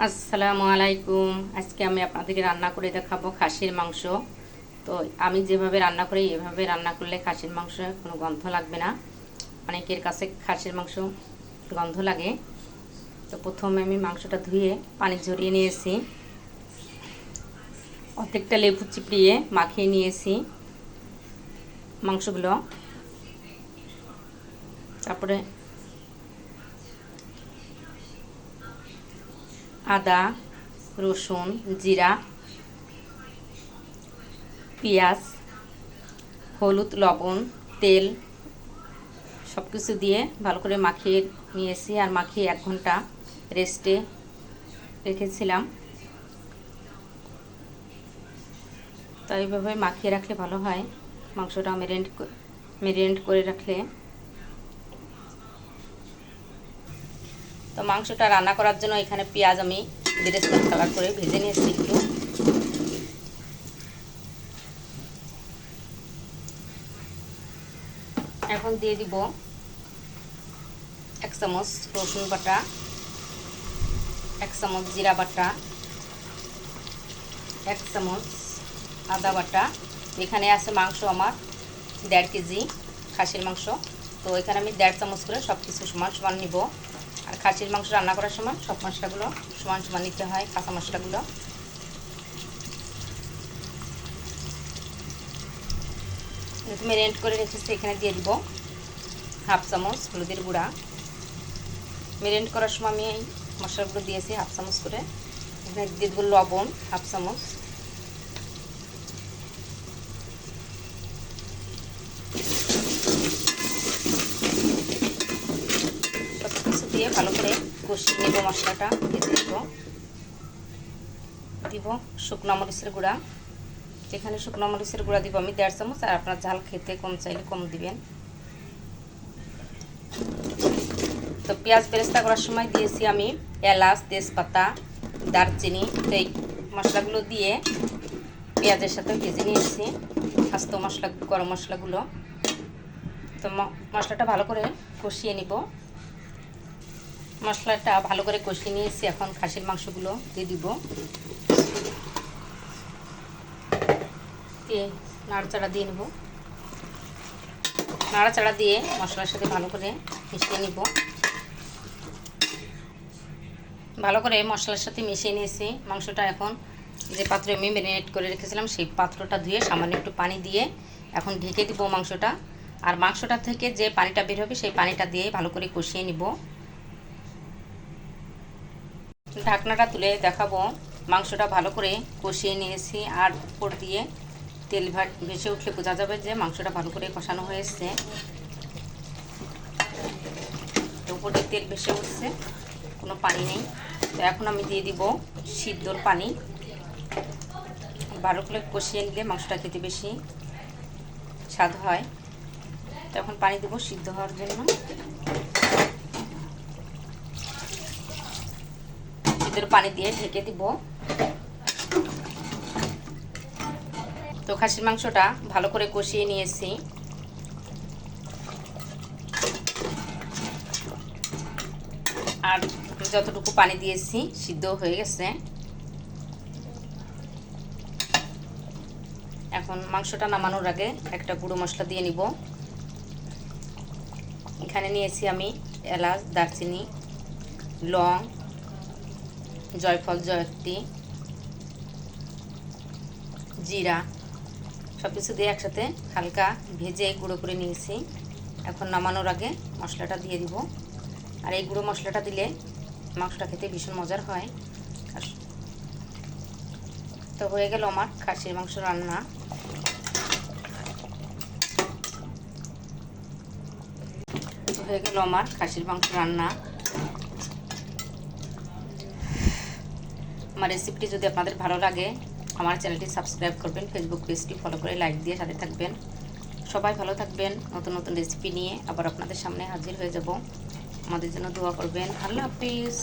আসসালামু আলাইকুম। আজকে আমি আপনাদেরকে রান্না করে দেখাবো খাসির মাংস। তো আমি যেভাবে রান্না করি এভাবে রান্না করলে খাসির মাংস কোনো গন্ধ লাগবে না। অনেকের কাছে খাসির মাংস গন্ধ লাগে। তো প্রথমে আমি মাংসটা ধুয়ে পানি ঝরিয়ে নিয়েছি, অর্ধেকটা লেবু চিপড়িয়ে মাখিয়ে নিয়েছি মাংসগুলো। তারপরে আদা, রসুন, জিরা, পেঁয়াজ, হলুদ, লবণ, তেল সব কিছু দিয়ে ভালো করে মাখিয়ে নিয়েছি আর মাখিয়ে 1 ঘন্টা রেস্টে রেখেছিলাম। তো এইভাবে মাখিয়ে রাখলে ভালো হয়, মাংসটা মেরিনেট করে রাখলে। তো মাংসটা রান্না করার জন্য এখানে পেঁয়াজ আমি বেরেস্তা কালার করে ভেজে নিয়েছি একটু। এখন দিয়ে দিব 1 চামচ রসুন বাটা, 1 চামচ জিরা বাটা, 1 চামচ আদা বাটা। এখানে আছে মাংস আমার 1.5 কেজি খাসির মাংস। তো এখানে আমি 1.5 চামচ করে সব কিছু সমান সমান নিব। আর খাসির মাংস রান্না করার সময় সব মশলাগুলো সমান সমান নিতে হয়, কাঁচা মশলাগুলো। মেরিনেট করে রেখেছি, এখানে দিয়ে দিব 1/2 চামচ হলুদের গুঁড়া। মেরিনেট করার সময় আমি এই মশলাগুলো দিয়েছি 1/2 চামচ করে। এখানে দিয়ে দেবো লবণ 1/2 চামচ, সব কিছু দিয়ে ভালো করে কষিয়ে নেব। মশলাটা ভেজে দিব শুকনো মরিচের গুঁড়া। এখানে শুকনো মরিচের গুঁড়া দিব আমি 1.5 চামচ, আর আপনার ঝাল খেতে কম চাইলে কম দিবেন। তো পেঁয়াজ বেরেস্তা করার সময় দিয়েছি আমি এলাচ, তেজপাতা, দারচিনি। তো এই মশলাগুলো দিয়ে পেঁয়াজের সাথে ভেজে নিয়েছি আস্ত মশলা, গরম মশলাগুলো। তো মশলাটা ভালো করে কষিয়ে নিব। মশলাটা ভালো করে কষিয়ে নিয়েছি, এখন খাসির মাংসগুলো দিয়ে দিব। দিয়ে নাড়াচাড়া দিয়ে নেব। নাড়াচাড়া দিয়ে মশলার সাথে ভালো করে মিশিয়ে নিব। ভালো করে মশলার সাথে মিশিয়ে নিয়েছি মাংসটা। এখন যে পাত্রে আমি ম্যারিনেট করে রেখেছিলাম সেই পাত্রটা ধুয়ে সামান্য একটু পানি দিয়ে এখন ঢেকে দিব মাংসটা। আর মাংসটা থেকে যে পানিটা বের হবে সেই পানিটা দিয়ে ভালো করে কষিয়ে নিব। ঢাকনাটা তুলে দেখাবো, মাংসটা ভালো করে কষিয়ে নিয়েছি। আর উপর দিয়ে তেল ভেসে উঠলে বোঝা যাবে যে মাংসটা ভালো করে কষানো হয়েছে। উপরে তেল ভেসে উঠছে, কোনো পানি নেই। তো এখন আমি দিয়ে দিব সিদ্ধর পানি। ভালো করে কষিয়ে নিলে মাংসটা খেতে বেশি স্বাদ হয়। তো এখন পানি দেব সিদ্ধ হওয়ার জন্য। সিদ্ধর পানি দিয়ে ঢেকে দিব। তো খাসির মাংসটা ভালো করে কষিয়ে নিয়েছি। আর যতটুকু পানি দিয়েছি সিদ্ধ হয়ে গেছে। এখন মাংসটা নামানোর আগে একটা গুঁড়ো মশলা দিয়ে নিব। এখানে নিয়েছি আমি এলাচ, দারচিনি, লং, জয়ফল, জয়ত্রী, জিরা সব কিছু দিয়ে একসাথে হালকা ভেজে গুঁড়ো করে নিয়েছি। এখন নামানোর আগে মশলাটা দিয়ে দিব। আর এই গুঁড়ো মশলাটা দিলে মাংসটা খেতে ভীষণ মজার হয়। তো হয়ে গেল আমার খাসির মাংস রান্না। হয়ে গেল আমার খাসির মাংস রান্না। আমার রেসিপিটি যদি আপনাদের ভালো লাগে আমার চ্যানেলটি সাবস্ক্রাইব করবেন, ফেসবুক পেজটি ফলো করে লাইক দিয়ে সাথে থাকবেন। সবাই ভালো থাকবেন। নতুন নতুন রেসিপি নিয়ে আবার আপনাদের সামনে হাজির হয়ে যাব। আমাদের জন্য দোয়া করবেন। আল্লাহ হাফিজ।